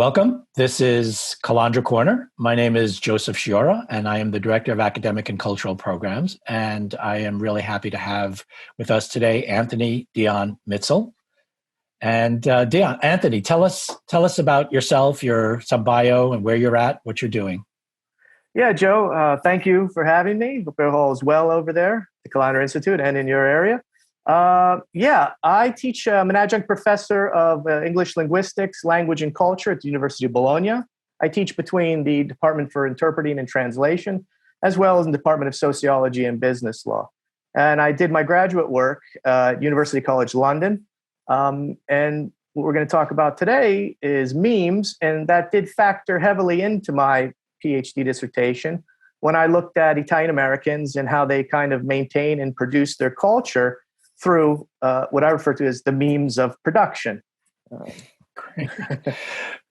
Welcome. This is Calandra Corner. My name is Joseph Sciorra, and I am the Director of Academic and Cultural Programs. And I am really happy to have with us today Anthony Mitzel. And Anthony, tell us about yourself, some bio, and where you're at, what you're doing. Yeah, Joe, thank you for having me. Hope all is well over there at the Calandra Institute and in your area. I teach. I'm an adjunct professor of English linguistics, language, and culture at the University of Bologna. I teach between the Department for Interpreting and Translation, as well as the Department of Sociology and Business Law. And I did my graduate work at University College London. And what we're going to talk about today is memes, and that did factor heavily into my PhD dissertation when I looked at Italian Americans and how they kind of maintain and produce their culture through what I refer to as the memes of production. Great.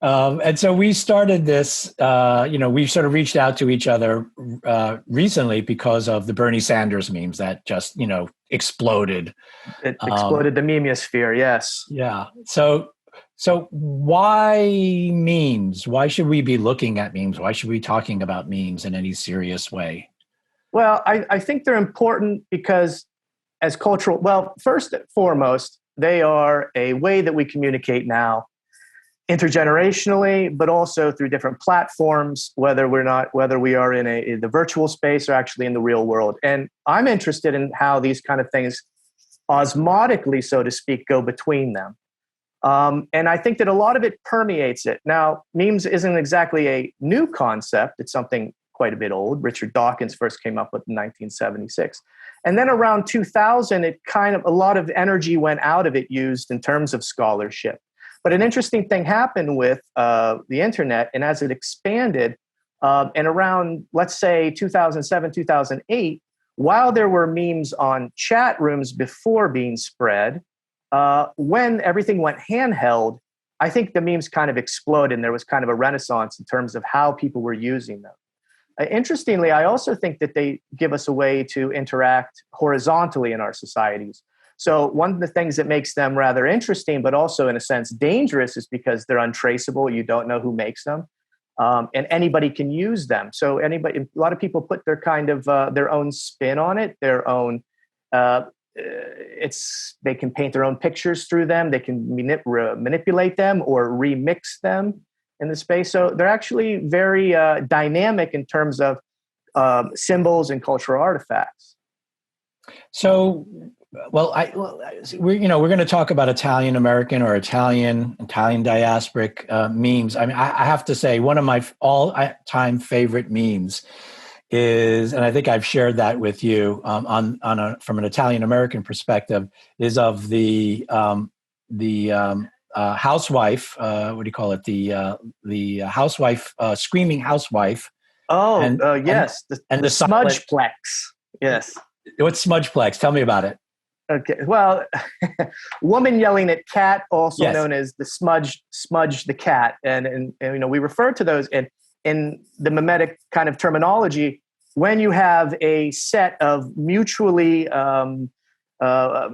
And so we started this, we sort of reached out to each other recently because of the Bernie Sanders memes that just, exploded. It exploded the memeosphere, yes. Yeah. So why memes? Why should we be looking at memes? Why should we be talking about memes in any serious way? Well, I think they're important because as cultural, first and foremost, they are a way that we communicate now intergenerationally, but also through different platforms, whether we are in the virtual space or actually in the real world. And I'm interested in how these kind of things osmotically, so to speak, go between them. And I think that a lot of it permeates it. Now, memes isn't exactly a new concept. It's something quite a bit old. Richard Dawkins first came up with in 1976. And then around 2000, a lot of energy went out of it used in terms of scholarship. But an interesting thing happened with the internet, and as it expanded, and around, let's say, 2007, 2008, while there were memes on chat rooms before being spread, when everything went handheld, I think the memes kind of exploded, and there was kind of a renaissance in terms of how people were using them. Interestingly, I also think that they give us a way to interact horizontally in our societies. So one of the things that makes them rather interesting, but also in a sense dangerous, is because they're untraceable. You don't know who makes them, and anybody can use them. So a lot of people put their kind of their own spin on it, their own. They can paint their own pictures through them. They can manipulate them or remix them in the space. So they're actually very dynamic in terms of symbols and cultural artifacts. So, we're going to talk about Italian American or Italian diasporic memes. I mean, I have to say one of my all-time favorite memes is, and I think I've shared that with you from an Italian American perspective, is of the housewife. What do you call it? The housewife, screaming housewife. Oh, yes, and the smudgeplex. Yes. What's smudgeplex? Tell me about it. Okay. Well, woman yelling at cat, also Yes. known as the smudge the cat, and we refer to those in the mimetic kind of terminology when you have a set of mutually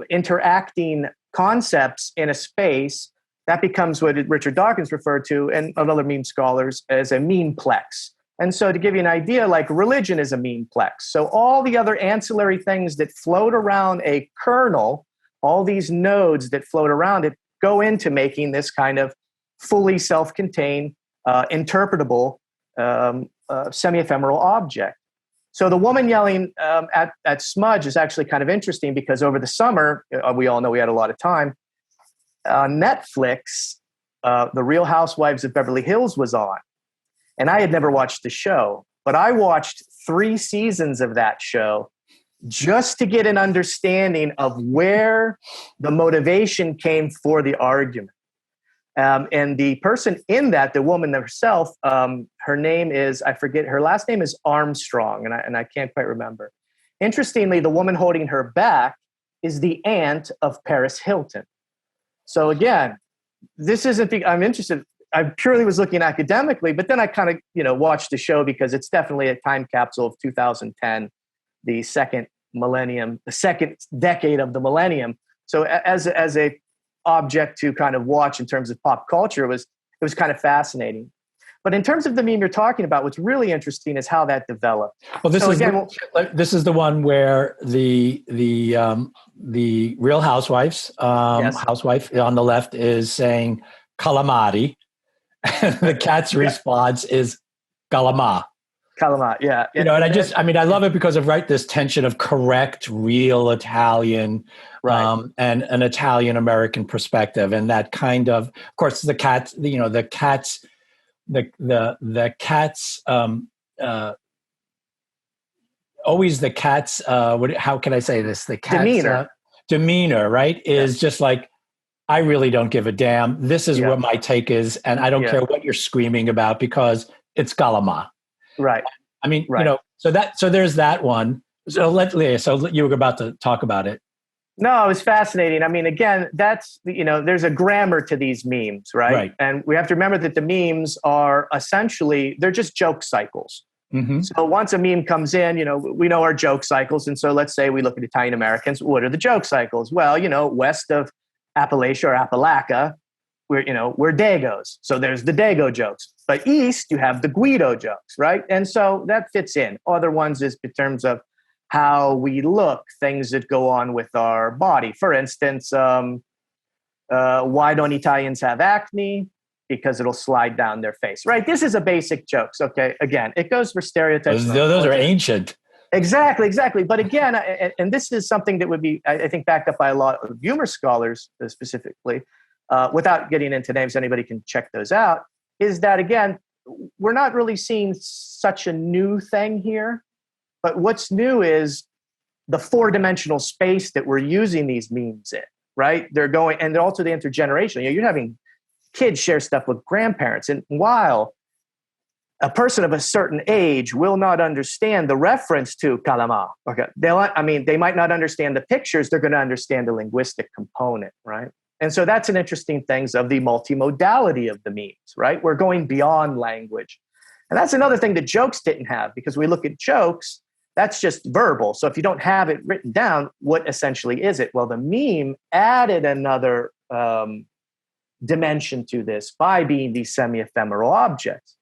interacting concepts in a space. That becomes what Richard Dawkins referred to, and other meme scholars, as a memeplex. And so to give you an idea, like religion is a memeplex. So all the other ancillary things that float around a kernel, all these nodes that float around it, go into making this kind of fully self-contained, interpretable, semi-ephemeral object. So the woman yelling at smudge is actually kind of interesting because over the summer, we all know we had a lot of time, on Netflix, The Real Housewives of Beverly Hills was on. And I had never watched the show, but I watched 3 seasons of that show just to get an understanding of where the motivation came for the argument. And the person in that, the woman herself, her name is, I forget, her last name is Armstrong, and I can't quite remember. Interestingly, the woman holding her back is the aunt of Paris Hilton. So again, this isn't I'm interested. I purely was looking academically, but then I kind of, watched the show because it's definitely a time capsule of 2010, the second millennium, the second decade of the millennium. So as a object to kind of watch in terms of pop culture was it was kind of fascinating. But in terms of the meme you're talking about, what's really interesting is how that developed. Well, So again, this is the one where the Real Housewives yes, housewife on the left is saying calamari. The cat's response is galama. Kalamat, yeah. You know, and I love it because of this tension of correct, real Italian, Right. and an Italian American perspective, and that of course, the cats, the cat's, always the cat's, how can I say this? The cat's Demeanor. demeanor, right, Yeah. is just like, I really don't give a damn. This is Yeah. what my take is, and I don't Yeah. care what you're screaming about because it's galama. Right. I mean, Right. so there's that one. So you were about to talk about it. No, it was fascinating. I mean, again, there's a grammar to these memes, right? Right. And we have to remember that the memes are essentially, they're just joke cycles. Mm-hmm. So once a meme comes in, we know our joke cycles. And so let's say we look at Italian Americans. What are the joke cycles? Well, west of Appalachia or Appalachia, we're Dagos. So there's the Dago jokes. But east, you have the Guido jokes, right? And so that fits in. Other ones is in terms of how we look, things that go on with our body. For instance, why don't Italians have acne? Because it'll slide down their face, right? This is a basic joke. Okay, again, it goes for stereotypes. Those are ancient. Exactly. But again, and this is something that would be, I think, backed up by a lot of humor scholars specifically, without getting into names, anybody can check those out, is that, again, we're not really seeing such a new thing here. But what's new is the four-dimensional space that we're using these memes in, right? They're going, and they're also the intergenerational. You're having kids share stuff with grandparents. And while a person of a certain age will not understand the reference to calama, okay, they might not understand the pictures, they're going to understand the linguistic component, right? And so that's an interesting thing of the multimodality of the memes, right? We're going beyond language. And that's another thing that jokes didn't have, because we look at jokes, that's just verbal. So if you don't have it written down, what essentially is it? Well, the meme added another dimension to this by being these semi-ephemeral objects.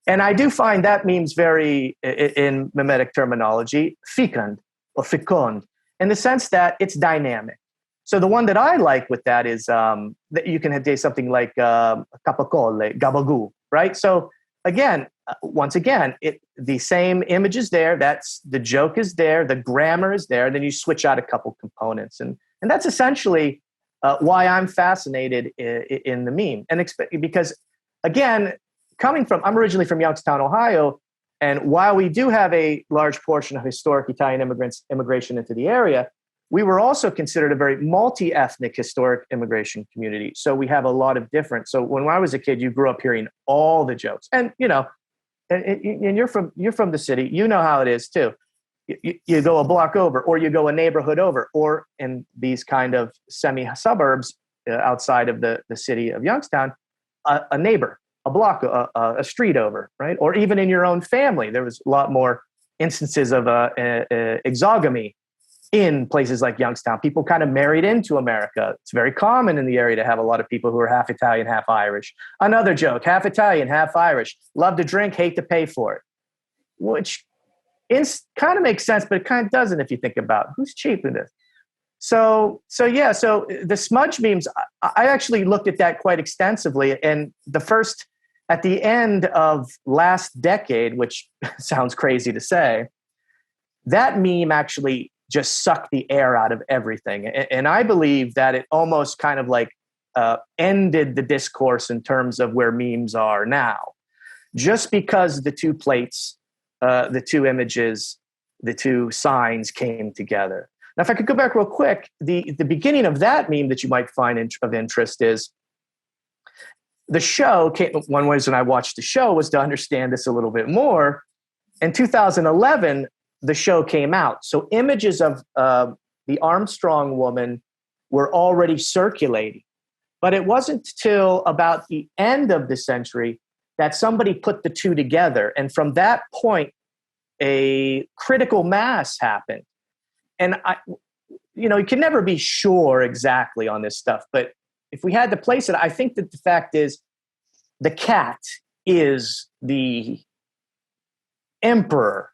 And I do find that meme's very, in mimetic terminology, fecund or fecund, in the sense that it's dynamic. So the one that I like with that is that you can have something like capocolle, gabagoo, right? So again, once again, the same image is there. That's the joke is there. The grammar is there. Then you switch out a couple components, and that's essentially why I'm fascinated in the meme. And because, again, I'm originally from Youngstown, Ohio, and while we do have a large portion of historic Italian immigration into the area, we were also considered a very multi-ethnic historic immigration community. So we have a lot of different. So when I was a kid, you grew up hearing all the jokes, and and you're from the city, you know how it is too. You go a block over, or you go a neighborhood over, or in these kind of semi-suburbs outside of the city of Youngstown, a neighbor, a block, a street over, right? Or even in your own family, there was a lot more instances of exogamy in places like Youngstown. People kind of married into America. It's very common in the area to have a lot of people who are half Italian, half Irish. Another joke, half Italian, half Irish. Love to drink, hate to pay for it. Which kind of makes sense, but it kind of doesn't if you think about who's cheap in this. So the smudge memes, I actually looked at that quite extensively. And at the end of last decade, which sounds crazy to say, that meme actually just sucked the air out of everything. And I believe that it almost kind of like ended the discourse in terms of where memes are now, just because the two plates, the two images, the two signs came together. Now, if I could go back real quick, the beginning of that meme that you might find of interest is the show. One way when I watched the show was to understand this a little bit more. In 2011, the show came out. So images of the Armstrong woman were already circulating. But it wasn't till about the end of the century that somebody put the two together. And from that point, a critical mass happened. And you can never be sure exactly on this stuff. But if we had to place it, I think that the fact is the cat is the emperor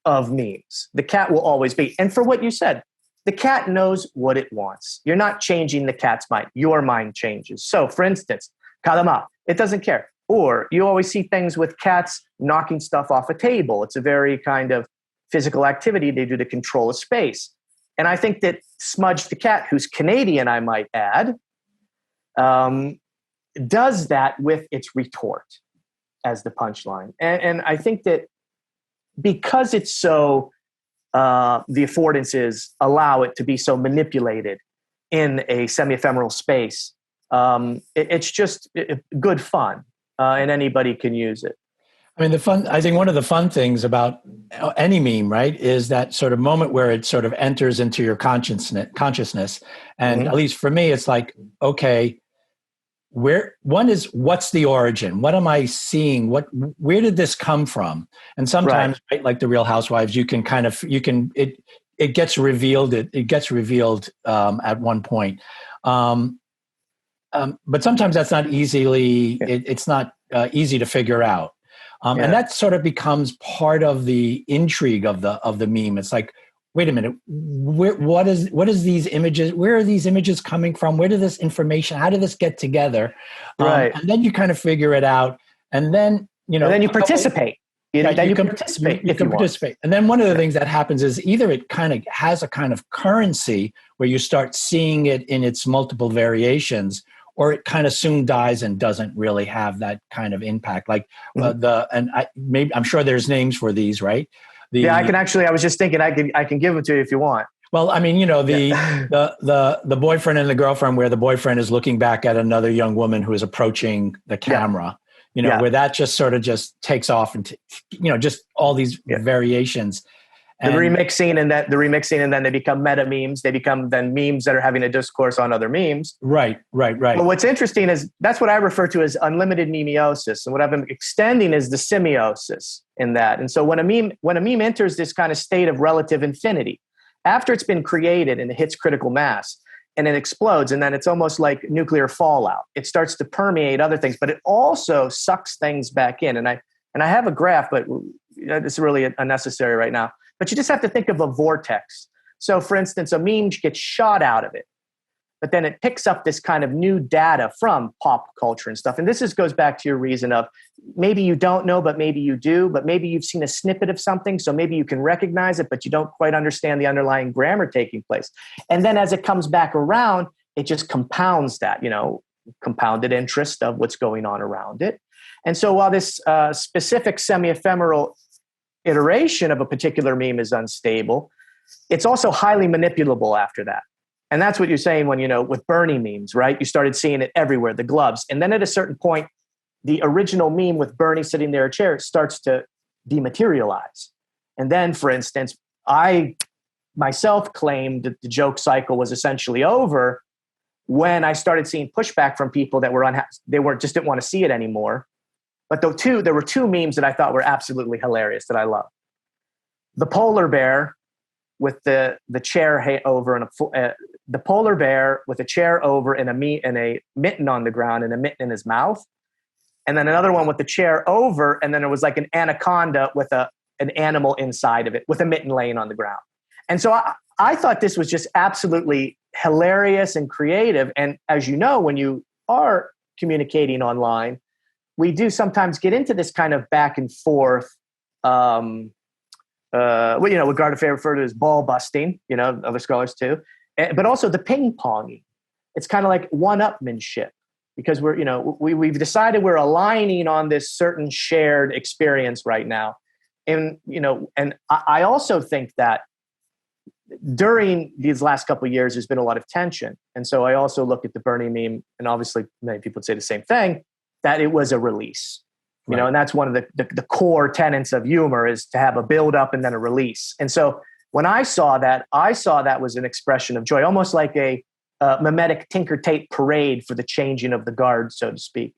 of memes. The cat will always be. And for what you said, the cat knows what it wants. You're not changing the cat's mind. Your mind changes. So, for instance, kalama, it doesn't care. Or you always see things with cats knocking stuff off a table. It's a very kind of physical activity they do to control a space. And I think that Smudge the cat, who's Canadian, I might add, does that with its retort as the punchline. And I think that because it's so, the affordances allow it to be so manipulated in a semi-ephemeral space, it's just good fun, and anybody can use it. I mean, I think one of the fun things about any meme, right, is that sort of moment where it sort of enters into your consciousness. And at least for me, it's like, okay, what's the origin? What am I seeing? Where did this come from? And sometimes, right, like the Real Housewives, it gets revealed. It gets revealed at one point. But sometimes that's not it's not easy to figure out. And that sort of becomes part of the intrigue of the meme. It's like, wait a minute, what is these images? Where are these images coming from? Where did this information? How did this get together? Right. And then you kind of figure it out, and then you participate. You can participate. You can participate. And then one of the things that happens is either it kind of has a kind of currency where you start seeing it in its multiple variations, or it kind of soon dies and doesn't really have that kind of impact. Like I'm sure there's names for these, right? I can actually. I was just thinking I can give them to you if you want. Well, I mean, the boyfriend and the girlfriend, where the boyfriend is looking back at another young woman who is approaching the camera. Where that just sort of just takes off and just all these variations. And the remixing and then they become meta memes. They become then memes that are having a discourse on other memes. Right. But what's interesting is that's what I refer to as unlimited memeosis. And what I've been extending is the semiosis in that. And so when a meme enters this kind of state of relative infinity, after it's been created and it hits critical mass and it explodes, and then it's almost like nuclear fallout. It starts to permeate other things, but it also sucks things back in. And I have a graph, but it's really unnecessary right now. But you just have to think of a vortex. So, for instance, a meme gets shot out of it, but then it picks up this kind of new data from pop culture and stuff. And this goes back to your reason of maybe you don't know, but maybe you do, but maybe you've seen a snippet of something, so maybe you can recognize it, but you don't quite understand the underlying grammar taking place. And then as it comes back around, it just compounds that, compounded interest of what's going on around it. And so while this specific semi-ephemeral iteration of a particular meme is unstable, it's also highly manipulable after that. And that's what you're saying when, with Bernie memes, right? You started seeing it everywhere, the gloves. And then at a certain point, the original meme with Bernie sitting there in a chair starts to dematerialize. And then, for instance, I myself claimed that the joke cycle was essentially over when I started seeing pushback from people that were just didn't want to see it anymore. But there were two memes that I thought were absolutely hilarious that I love. The polar bear with the chair over and the polar bear with a chair over and a mitten on the ground and a mitten in his mouth. And then another one with the chair over, and then it was like an anaconda with an animal inside of it with a mitten laying on the ground. And so I thought this was just absolutely hilarious and creative. And as you know, when you are communicating online, we do sometimes get into this kind of back and forth, what Gardner referred to as ball busting, other scholars too, but also the ping ponging. It's kind of like one-upmanship because we've decided we're aligning on this certain shared experience right now. And, and I also think that during these last couple of years, there's been a lot of tension. And so I also look at the Bernie meme, and obviously many people would say the same thing, that it was a release, and that's one of the core tenets of humor is to have a build up and then a release. And so when I saw that was an expression of joy, almost like a mimetic Tinker Tape parade for the changing of the guard, so to speak.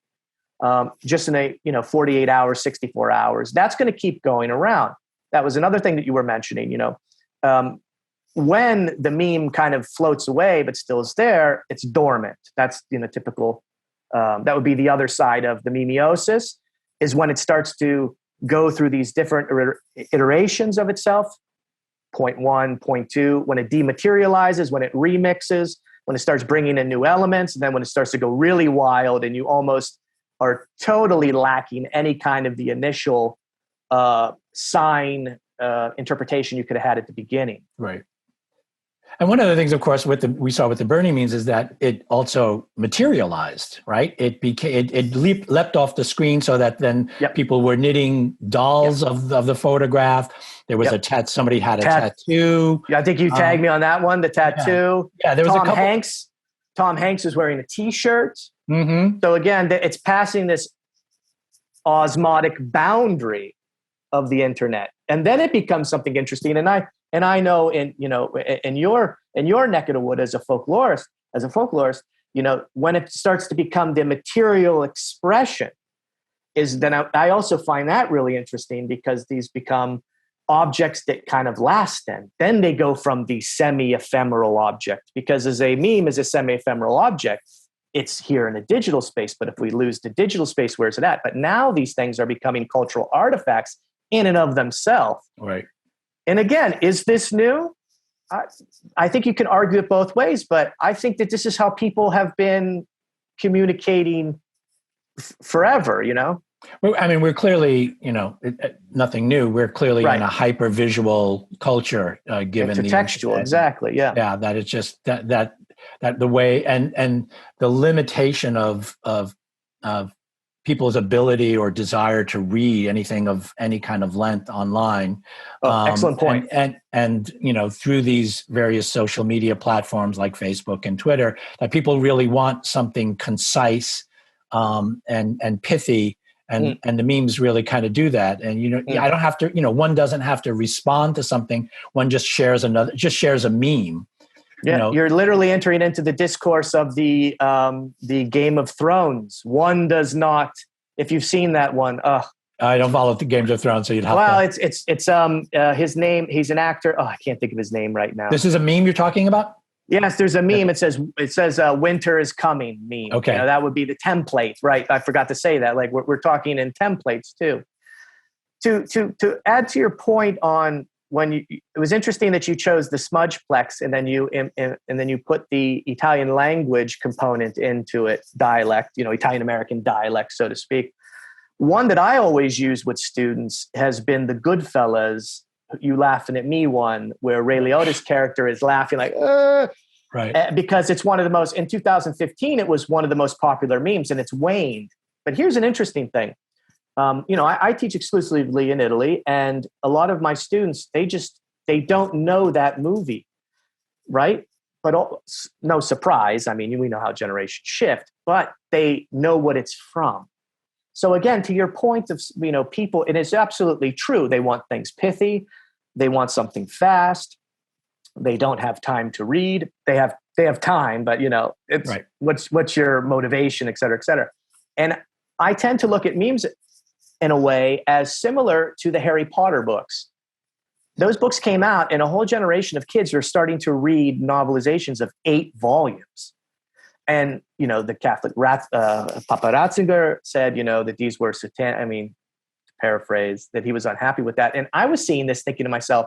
Just in a 48 hours, 64 hours, that's going to keep going around. That was another thing that you were mentioning, when the meme kind of floats away, but still is there, it's dormant. That's, typical That would be the other side of the memeosis, is when it starts to go through these different iterations of itself. Point one, point two, when it dematerializes, when it remixes, when it starts bringing in new elements, and then when it starts to go really wild and you almost are totally lacking any kind of the initial sign interpretation you could have had at the beginning. Right. And one of the things, of course, we saw with the Bernie memes is that it also materialized, right? It leapt off the screen so that then people were knitting dolls of the photograph. There was somebody had a tattoo. Yeah, I think you tagged me on that one, the tattoo. Yeah, there was Tom Hanks. Tom Hanks is wearing a t-shirt. Mm-hmm. So again, it's passing this osmotic boundary of the internet. And then it becomes something interesting. And I know in your neck of the wood as a folklorist, when it starts to become the material expression, then I also find that really interesting, because these become objects that kind of last. Then they go from the semi-ephemeral object, because as a meme is a semi-ephemeral object, it's here in a digital space. But if we lose the digital space, where's it at? But now these things are becoming cultural artifacts in and of themselves. Right. And again, is this new? I think you can argue it both ways, but I think that this is how people have been communicating forever, I mean, we're clearly, nothing new. We're clearly in a hyper-visual culture, given the textual, exactly, yeah. Yeah, that it's just that the way and the limitation of people's ability or desire to read anything of any kind of length online. Excellent point. And through these various social media platforms like Facebook and Twitter, that people really want something concise and pithy. And the memes really kind of do that. And, I don't have to, one doesn't have to respond to something. One just shares a meme. Yeah, you're literally entering into the discourse of the Game of Thrones. One does not, if you've seen that one. I don't follow the Games of Thrones, so you'd have to. Well, it's his name. He's an actor. I can't think of his name right now. This is a meme you're talking about? Yes, there's a meme. It says winter is coming meme. Okay. That would be the template, right? I forgot to say that. Like we're talking in templates too. To add to your point on it was interesting that you chose the smudgeplex and then you put the Italian language component into it, dialect, Italian American dialect, so to speak. One that I always use with students has been the Goodfellas, you laughing at me one, where Ray Liotta's character is laughing like, right, because it's one of the most, in 2015, it was one of the most popular memes, and it's waned. But here's an interesting thing. I teach exclusively in Italy, and a lot of my students, they don't know that movie, right? But no surprise. I mean, we know how generations shift, but they know what it's from. So again, to your point of, people, it is absolutely true. They want things pithy. They want something fast. They don't have time to read. They have time, but it's right. What's your motivation, et cetera, et cetera. And I tend to look at memes in a way as similar to the Harry Potter books. Those books came out and a whole generation of kids are starting to read novelizations of 8 volumes. And, the Catholic Papa Ratzinger said, that these were satanic. I mean, to paraphrase, that he was unhappy with that. And I was seeing this thinking to myself,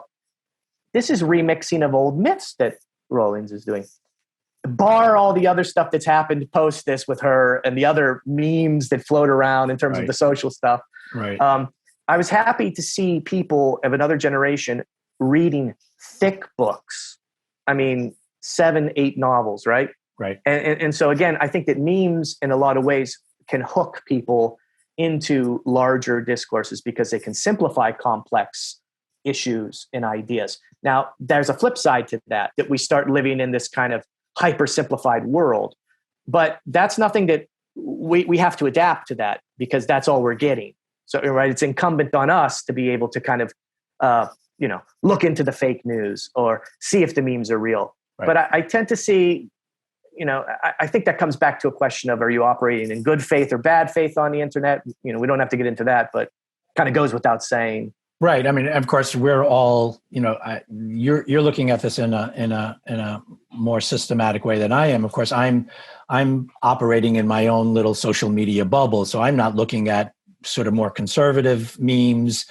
this is remixing of old myths that Rollins is doing. Bar all the other stuff that's happened post this with her and the other memes that float around in terms of the social stuff. Right. I was happy to see people of another generation reading thick books. I mean, 7, 8 novels, right? Right. And so again, I think that memes in a lot of ways can hook people into larger discourses because they can simplify complex issues and ideas. Now, there's a flip side to that we start living in this kind of hyper simplified world, but that's nothing that we have to adapt to that because that's all we're getting. So, right, it's incumbent on us to be able to kind of, look into the fake news or see if the memes are real. Right. But I tend to see, I think that comes back to a question of, are you operating in good faith or bad faith on the internet? We don't have to get into that, but kind of goes without saying. Right. I mean, of course, we're all, you're looking at this in a more systematic way than I am. Of course, I'm operating in my own little social media bubble, so I'm not looking at sort of more conservative memes,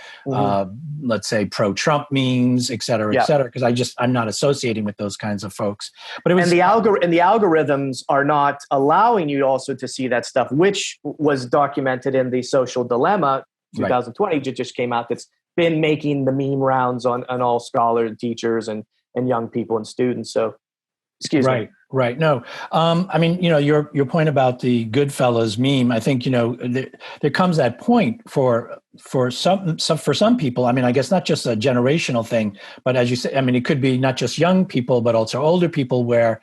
let's say pro-Trump memes, et cetera, because I'm not associating with those kinds of folks. But it was, and the algorithms are not allowing you also to see that stuff, which was documented in the Social Dilemma 2020, right. Just came out. That's been making the meme rounds on all scholars and teachers and young people and students. So, excuse me. Right. No, I mean, your point about the Goodfellas meme, I think, there comes that point for some people. I mean, I guess not just a generational thing, but as you say, I mean, it could be not just young people, but also older people where,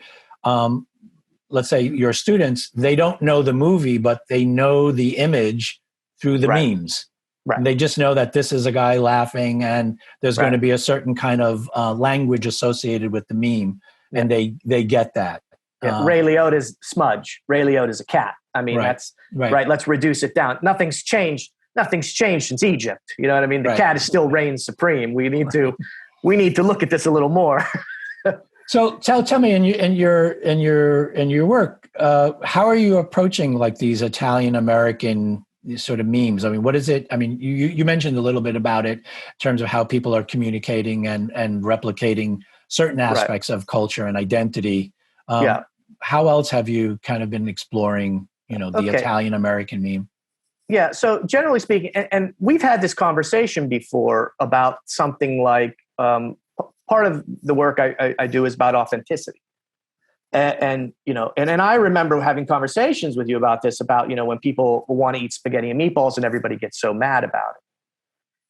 let's say your students, they don't know the movie, but they know the image through the memes. Right. They just know that this is a guy laughing and there's going to be a certain kind of language associated with the meme. Yeah. And they get that. Yeah. Ray Liotta's Smudge. Ray Liotta's a cat. I mean, that's right. Let's reduce it down. Nothing's changed since Egypt. You know what I mean? The cat is still reigns supreme. We need to look at this a little more. So tell me in your work, how are you approaching like these Italian American sort of memes? I mean, what is it? I mean, you mentioned a little bit about it in terms of how people are communicating and replicating certain aspects of culture and identity. How else have you kind of been exploring, the Italian American meme? Yeah. So generally speaking, and we've had this conversation before about something like part of the work I do is about authenticity. And I remember having conversations with you about this, about, when people want to eat spaghetti and meatballs and everybody gets so mad about it.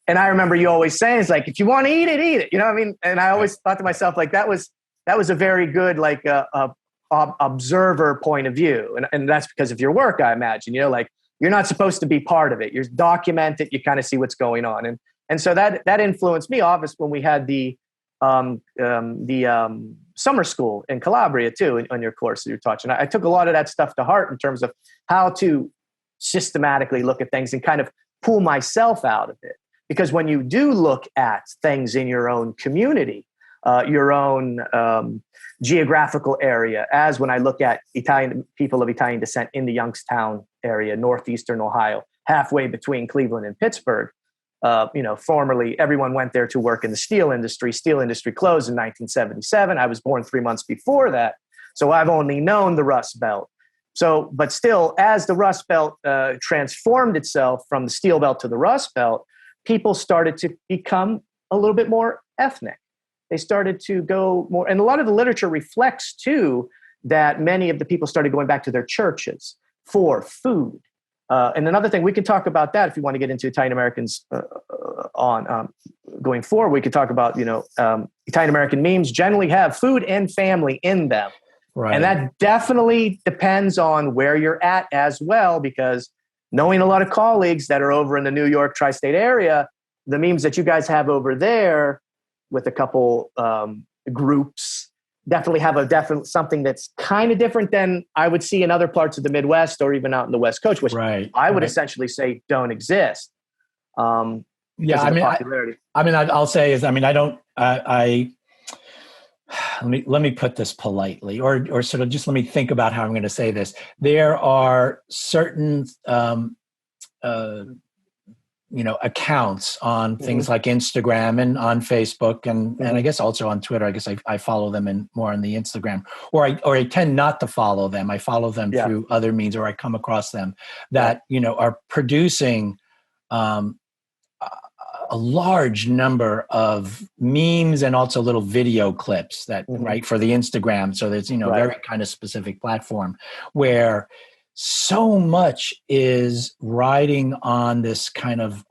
And I remember you always saying, it's like, if you want to eat it, eat it. You know what I mean? And I always thought to myself, like, that was a very good, like, observer point of view. And that's because of your work, I imagine, like, you're not supposed to be part of it. You're document it. You kind of see what's going on. And so that influenced me, obviously, when we had the summer school in Calabria too, on your course that you're touching. I took a lot of that stuff to heart in terms of how to systematically look at things and kind of pull myself out of it. Because when you do look at things in your own community, your own geographical area, as when I look at people of Italian descent in the Youngstown area, northeastern Ohio, halfway between Cleveland and Pittsburgh, formerly everyone went there to work in the steel industry. Steel industry closed in 1977. I was born 3 months before that. So I've only known the Rust Belt. So, but still, as the Rust Belt transformed itself from the Steel Belt to the Rust Belt, people started to become a little bit more ethnic. They started to go more, and a lot of the literature reflects too that many of the people started going back to their churches for food. And another thing, we can talk about that if you want to get into Italian Americans on going forward. We could talk about, Italian American memes generally have food and family in them. Right. And that definitely depends on where you're at as well, because knowing a lot of colleagues that are over in the New York tri-state area, the memes that you guys have over there with a couple groups definitely have something that's kind of different than I would see in other parts of the Midwest or even out in the West Coast, which I would essentially say don't exist. I'll say is, let me put this politely, or sort of just let me think about how I'm going to say this. There are certain, accounts on things like Instagram and on Facebook and I guess also on Twitter. I guess I follow them more on the Instagram, or I tend not to follow them. I follow them through other means, or I come across them that, are producing, a large number of memes and also little video clips that, for the Instagram. So there's, very kind of specific platform where so much is riding on this kind of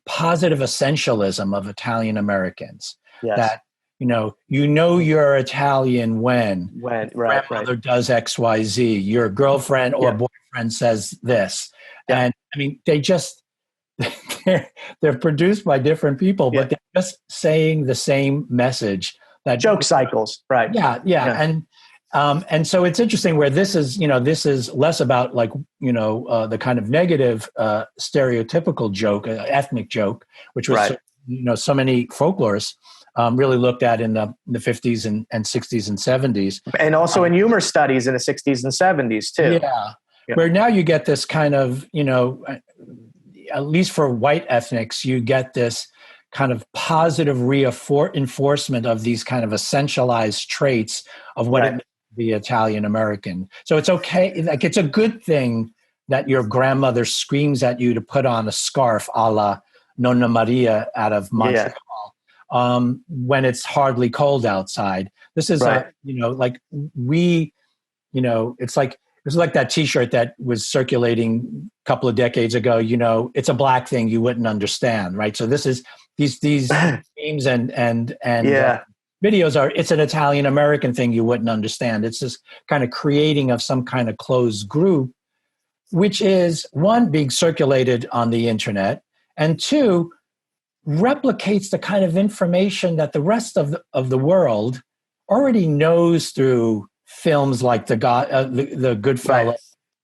positive essentialism of Italian Americans. Yes. That, you're Italian when grandmother does X, Y, Z, your girlfriend or boyfriend says this. Yeah. And I mean, they're produced by different people, but they're just saying the same message. That joke cycles, right? Yeah. And so it's interesting where this is less about like, the kind of negative stereotypical joke, ethnic joke, which was so many folklorists really looked at in the 50s and 60s and 70s. And also in humor studies in the 60s and 70s too. Yeah. Where now you get this kind of, at least for white ethnics, you get this kind of positive reinforcement of these kind of essentialized traits of what it means to be Italian American. So it's okay. Like, it's a good thing that your grandmother screams at you to put on a scarf a la Nonna Maria out of Montreal when it's hardly cold outside. This is it's like that T-shirt that was circulating a couple of decades ago. It's a black thing you wouldn't understand, right? So this is these memes and videos are. It's an Italian American thing you wouldn't understand. It's this kind of creating of some kind of closed group, which is one, being circulated on the internet, and two, replicates the kind of information that the rest of the world already knows through films like the Goodfellas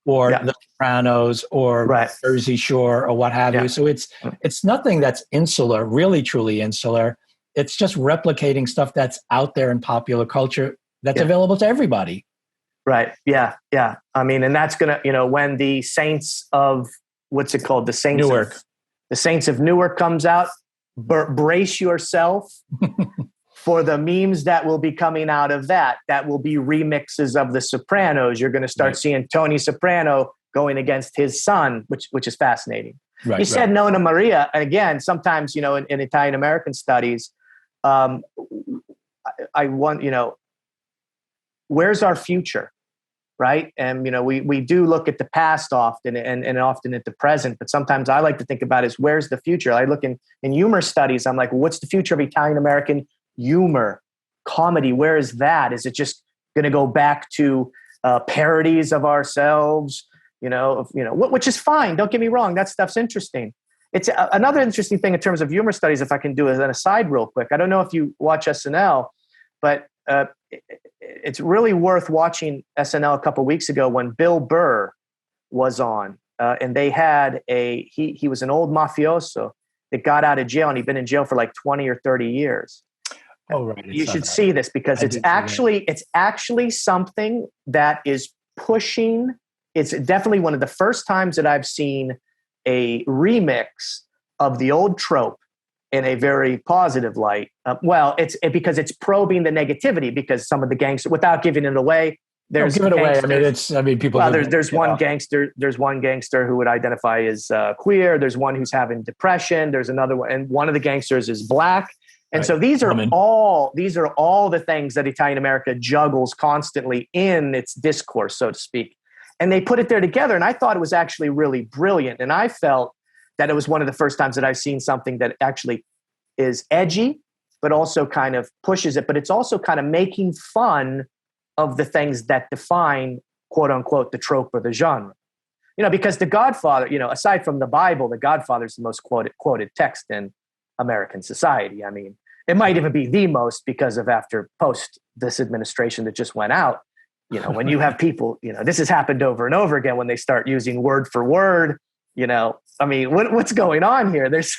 or The Sopranos or Jersey Shore or what have you. So it's nothing that's insular, really truly insular. It's just replicating stuff that's out there in popular culture that's available to everybody. Right. Yeah. Yeah. I mean, and that's going to, when the Saints of, what's it called? The Saints of Newark comes out, brace yourself for the memes that will be coming out of that. That will be remixes of The Sopranos. You're going to start seeing Tony Soprano going against his son, which is fascinating. You said Nonna Maria. And again, sometimes, in Italian American studies, I want, where's our future? Right. And, we do look at the past often and often at the present, but sometimes I like to think about is where's the future? I look in humor studies. I'm like, what's the future of Italian American humor, comedy? Where is that? Is it just going to go back to parodies of ourselves? Which is fine. Don't get me wrong. That stuff's interesting. It's another interesting thing in terms of humor studies. If I can do an aside real quick, I don't know if you watch SNL, but it's really worth watching SNL a couple of weeks ago when Bill Burr was on, and they had he was an old mafioso that got out of jail, and he'd been in jail for like 20 or 30 years. Oh, right. You should see this because it's actually something that is pushing. It's definitely one of the first times that I've seen a remix of the old trope in a very positive light. Because it's probing the negativity, because some of the gangsters, without giving it away, there's give it away. People. Well, there's one gangster. There's one gangster who would identify as queer. There's one who's having depression. There's another one, and one of the gangsters is black. And so these are all the things that Italian America juggles constantly in its discourse, so to speak. And they put it there together, and I thought it was actually really brilliant. And I felt that it was one of the first times that I've seen something that actually is edgy, but also kind of pushes it. But it's also kind of making fun of the things that define, quote unquote, the trope or the genre. Because The Godfather, aside from the Bible, The Godfather is the most quoted text in American society. I mean, it might even be the most because of post this administration that just went out. When you have people, this has happened over and over again when they start using word for word. I mean, what's going on here? There's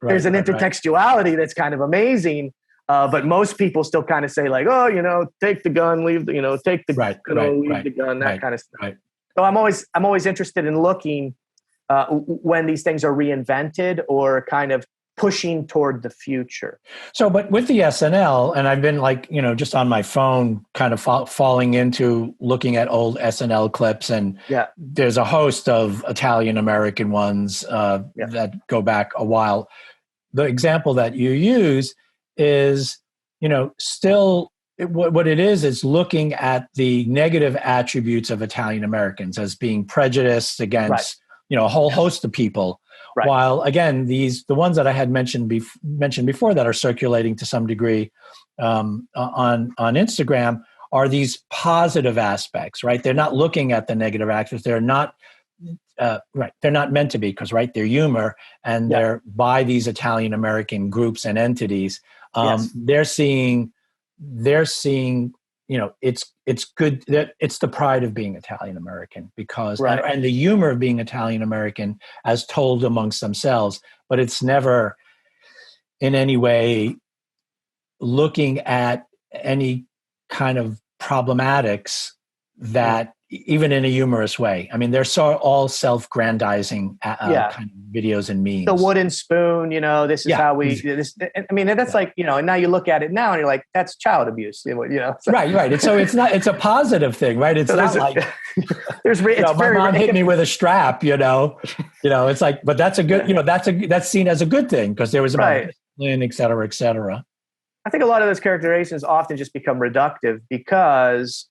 there's an intertextuality that's kind of amazing. But most people still kind of say like, oh, take the gun, leave the, take the leave the gun, that kind of stuff. Right. So I'm always interested in looking when these things are reinvented or kind of pushing toward the future. So, but with the SNL, and I've been like, just on my phone, kind of falling into looking at old SNL clips, and there's a host of Italian American ones that go back a while. The example that you use is, still what it is looking at the negative attributes of Italian Americans as being prejudiced against, a whole host of people. Right. While again, the ones that I had mentioned before that are circulating to some degree on Instagram are these positive aspects, right? They're not looking at the negative aspects. They're not They're not meant to be because they're humor and they're by these Italian American groups and entities. They're seeing. It's good that it's the pride of being Italian American because and the humor of being Italian American as told amongst themselves, but it's never in any way looking at any kind of problematics that even in a humorous way. I mean, they're all self-grandizing kind of videos and memes. The wooden spoon, this is how we, this, I mean, that's like, and now you look at it now and you're like, that's child abuse, Right. And so it's a positive thing, right? It's not like, my mom hit me with a strap, it's like, but that's a good, that's seen as a good thing because there was about discipline, et cetera, et cetera. I think a lot of those characterizations often just become reductive because,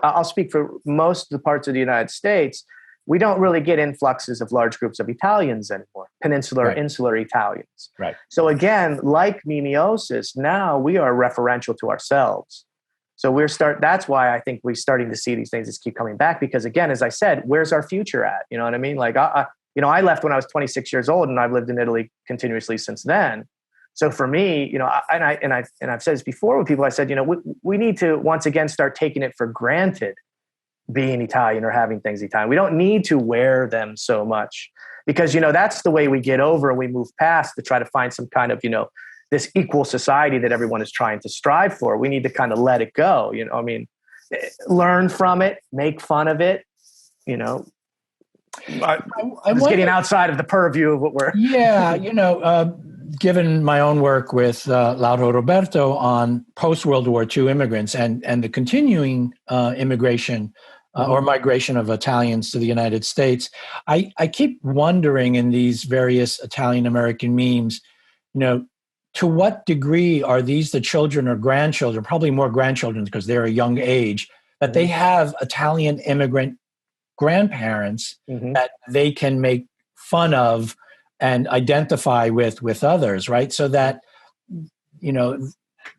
I'll speak for most of the parts of the United States. We don't really get influxes of large groups of Italians anymore, peninsular, insular Italians. Right. So again, like memeosis, now we are referential to ourselves. So that's why I think we're starting to see these things just keep coming back because again, as I said, where's our future at? You know what I mean? Like, I left when I was 26 years old and I've lived in Italy continuously since then. So for me, I've said this before with people, I said, we need to once again start taking it for granted being Italian or having things Italian. We don't need to wear them so much because, that's the way we get over and we move past to try to find some kind of, this equal society that everyone is trying to strive for. We need to kind of let it go, learn from it, make fun of it, It's getting outside of the purview of what we're... Given my own work with Lauro Roberto on post-World War II immigrants and the continuing immigration or migration of Italians to the United States, I keep wondering in these various Italian-American memes, to what degree are these the children or grandchildren, probably more grandchildren because they're a young age, that they have Italian immigrant grandparents that they can make fun of and identify with others, right? So that,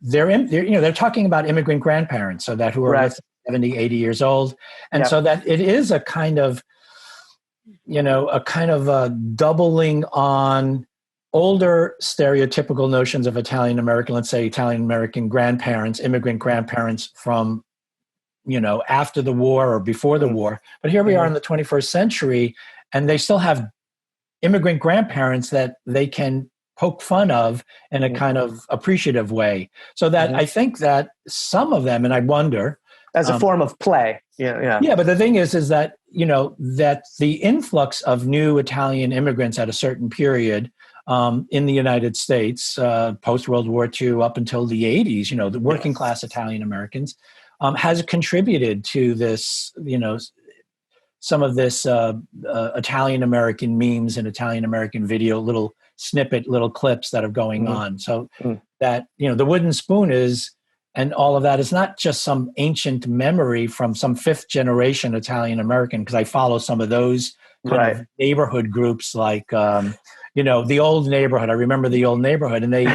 they're talking about immigrant grandparents, so that who are 70, 80 years old. And so that it is a kind of, a doubling on older stereotypical notions of Italian-American, let's say Italian-American grandparents, immigrant grandparents from, after the war or before the war. But here we are in the 21st century, and they still have immigrant grandparents that they can poke fun of in a kind of appreciative way. So that I think that some of them, and I wonder... As a form of play. Yeah, but the thing is that, that the influx of new Italian immigrants at a certain period in the United States, post-World War II up until the 80s, the working class Italian Americans, has contributed to this, some of this Italian-American memes and Italian-American video, little clips that are going on. So that, the wooden spoon is, and all of that is not just some ancient memory from some fifth generation Italian-American, because I follow some of those kind of neighborhood groups like, the old neighborhood. I remember the old neighborhood, and they,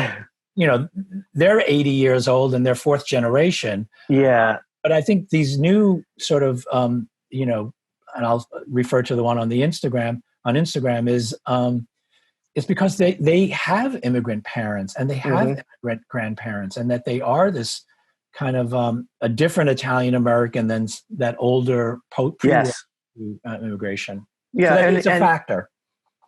they're 80 years old and they're fourth generation. Yeah. But I think these new sort of, and I'll refer to the one on Instagram is it's because they have immigrant parents and they have immigrant grandparents, and that they are this kind of a different Italian American than that older immigration. Yeah, so it's a factor.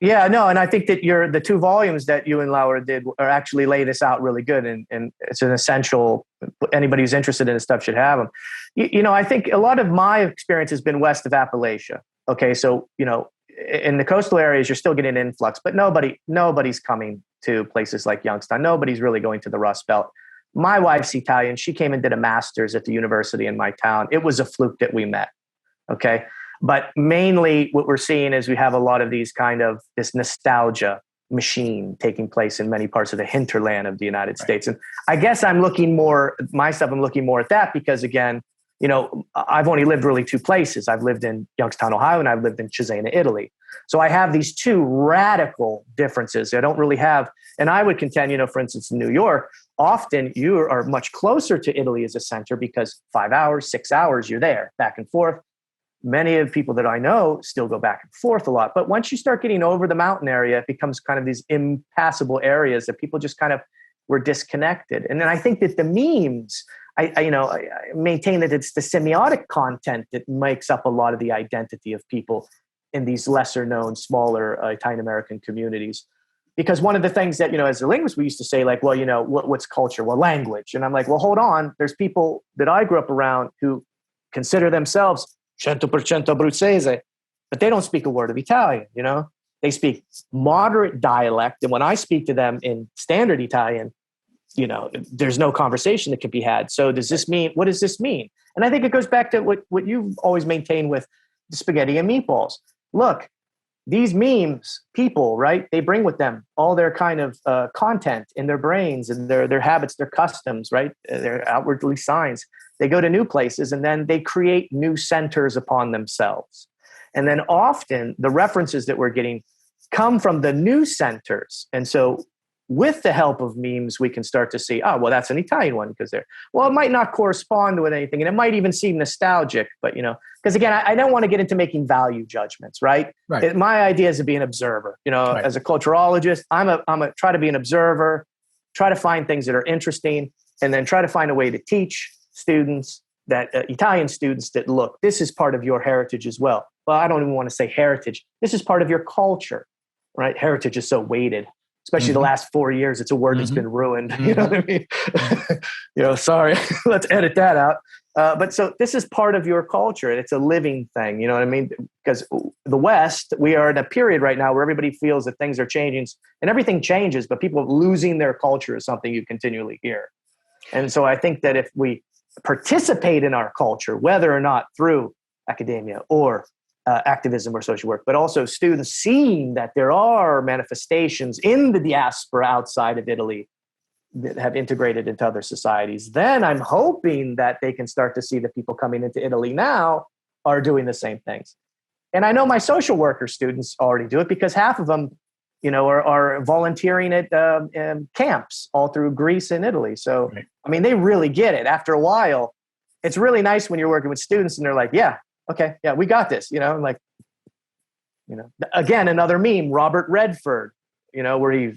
Yeah, no, and I think that the two volumes that you and Laura did are actually lay this out really good, and it's an essential. Anybody who's interested in this stuff should have them. I think a lot of my experience has been west of Appalachia. Okay, so in the coastal areas, you're still getting an influx, but nobody's coming to places like Youngstown. Nobody's really going to the Rust Belt. My wife's Italian. She came and did a master's at the university in my town. It was a fluke that we met. Okay. But mainly what we're seeing is we have a lot of these kind of this nostalgia machine taking place in many parts of the hinterland of the United States. And I guess I'm looking more at that because, again, I've only lived really two places. I've lived in Youngstown, Ohio, and I've lived in Cesena, Italy. So I have these two radical differences. I don't really have, and I would contend, for instance, in New York, often you are much closer to Italy as a center because 5 hours, 6 hours, you're there, back and forth. Many of the people that I know still go back and forth a lot. But once you start getting over the mountain area, it becomes kind of these impassable areas that people just kind of were disconnected. And then I think that the memes, I maintain that it's the semiotic content that makes up a lot of the identity of people in these lesser known, smaller Italian American communities. Because one of the things that, as a linguist, we used to say, like, well, what's culture? Well, language. And I'm like, well, hold on. There's people that I grew up around who consider themselves 100% Abruzzese, but they don't speak a word of Italian, They speak moderate dialect. And when I speak to them in standard Italian, there's no conversation that can be had. So what does this mean? And I think it goes back to what you've always maintained with the spaghetti and meatballs. Look, these memes, people, right? They bring with them all their kind of content in their brains and their habits, their customs, right? Their outwardly signs. They go to new places and then they create new centers upon themselves. And then often the references that we're getting come from the new centers. And so with the help of memes, we can start to see, that's an Italian one because it might not correspond with anything. And it might even seem nostalgic, but, because again, I don't want to get into making value judgments, right? My idea is to be an observer, right. As a culturologist, I'm a try to be an observer, try to find things that are interesting, and then try to find a way to teach students that Italian students that, look, this is part of your heritage as well. Well, I don't even want to say heritage. This is part of your culture, right? Heritage is so weighted. Especially the last 4 years, it's a word that's been ruined. You know what I mean? Sorry, let's edit that out. But so this is part of your culture, and it's a living thing. You know what I mean? Because the West, we are in a period right now where everybody feels that things are changing, and everything changes, but people losing their culture is something you continually hear. And so I think that if we participate in our culture, whether or not through academia or activism or social work, but also students seeing that there are manifestations in the diaspora outside of Italy that have integrated into other societies, then I'm hoping that they can start to see that people coming into Italy now are doing the same things. And I know my social worker students already do it because half of them, are volunteering at camps all through Greece and Italy. So, right. I mean, they really get it. After a while, it's really nice when you're working with students and they're like, yeah, okay, yeah, we got this, like, again, another meme, Robert Redford, where he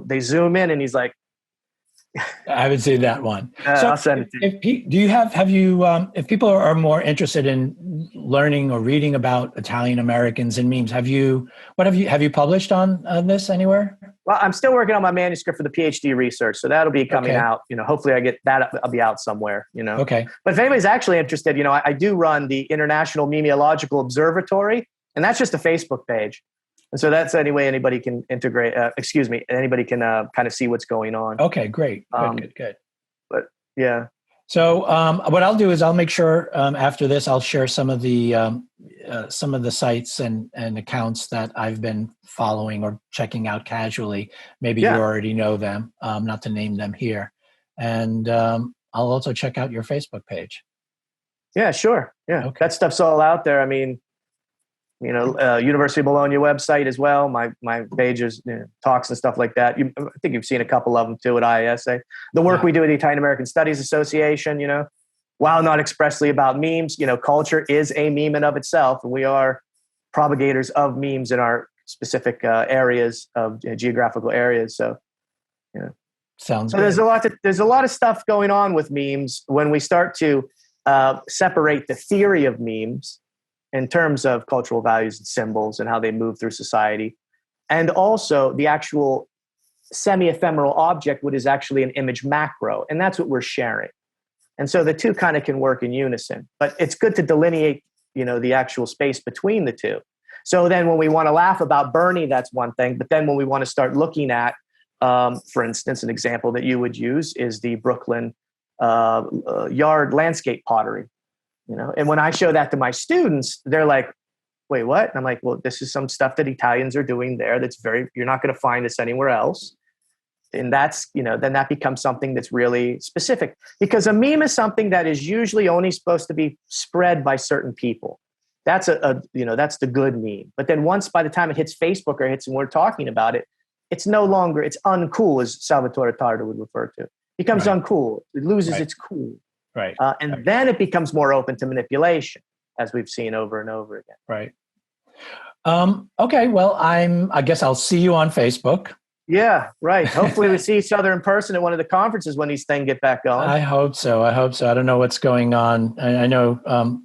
they zoom in and he's like, I haven't seen that one. So I'll send it to you. If people are more interested in learning or reading about Italian Americans and memes, have you published on this anywhere? Well, I'm still working on my manuscript for the PhD research. So that'll be coming out, hopefully I get that. I'll be out somewhere, Okay. But if anybody's actually interested, I do run the International Memeological Observatory, and that's just a Facebook page. And so that's any way anybody can integrate, anybody can kind of see what's going on. Okay, great. Good. But yeah. So what I'll do is I'll make sure after this, I'll share some of the sites and accounts that I've been following or checking out casually. Maybe you already know them, not to name them here. And I'll also check out your Facebook page. Yeah, sure. Yeah, okay. That stuff's all out there. I mean, University of Bologna website as well. My pages, talks and stuff like that. I think you've seen a couple of them too at IASA. The work we do at the Italian American Studies Association, while not expressly about memes, culture is a meme in of itself. And we are propagators of memes in our specific areas of geographical areas. So, sounds so good. There's a lot of stuff going on with memes when we start to separate the theory of memes in terms of cultural values and symbols and how they move through society. And also the actual semi-ephemeral object, which is actually an image macro. And that's what we're sharing. And so the two kind of can work in unison. But it's good to delineate, the actual space between the two. So then when we want to laugh about Bernie, that's one thing. But then when we want to start looking at, for instance, an example that you would use is the Brooklyn yard landscape pottery. And when I show that to my students, they're like, wait, what? And I'm like, well, this is some stuff that Italians are doing there. You're not going to find this anywhere else. And that's, then that becomes something that's really specific, because a meme is something that is usually only supposed to be spread by certain people. That's that's the good meme. But then by the time it hits Facebook or hits and we're talking about it, it's uncool, as Salvatore Tardo would refer to. It becomes uncool. It loses its cool. Right. And then it becomes more open to manipulation, as we've seen over and over again. Right. Okay. Well, I guess I'll see you on Facebook. Yeah, right. Hopefully we see each other in person at one of the conferences when these things get back going. I hope so. I hope so. I don't know what's going on. I know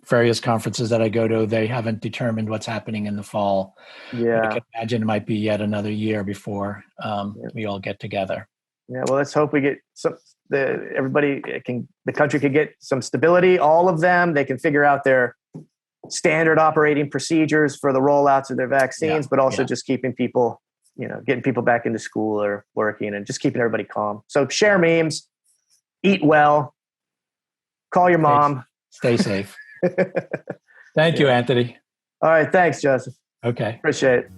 various conferences that I go to, they haven't determined what's happening in the fall. But I Yeah. can imagine it might be yet another year before Yeah. we all get together. Yeah. Well, let's hope we get the country can get some stability, all of them. They can figure out their standard operating procedures for the rollouts of their vaccines, Yeah, but also yeah. just keeping people, getting people back into school or working and just keeping everybody calm. So share memes, eat well, call your mom. Stay safe. Thank you, Yeah. Anthony. All right. Thanks, Joseph. Okay. Appreciate it.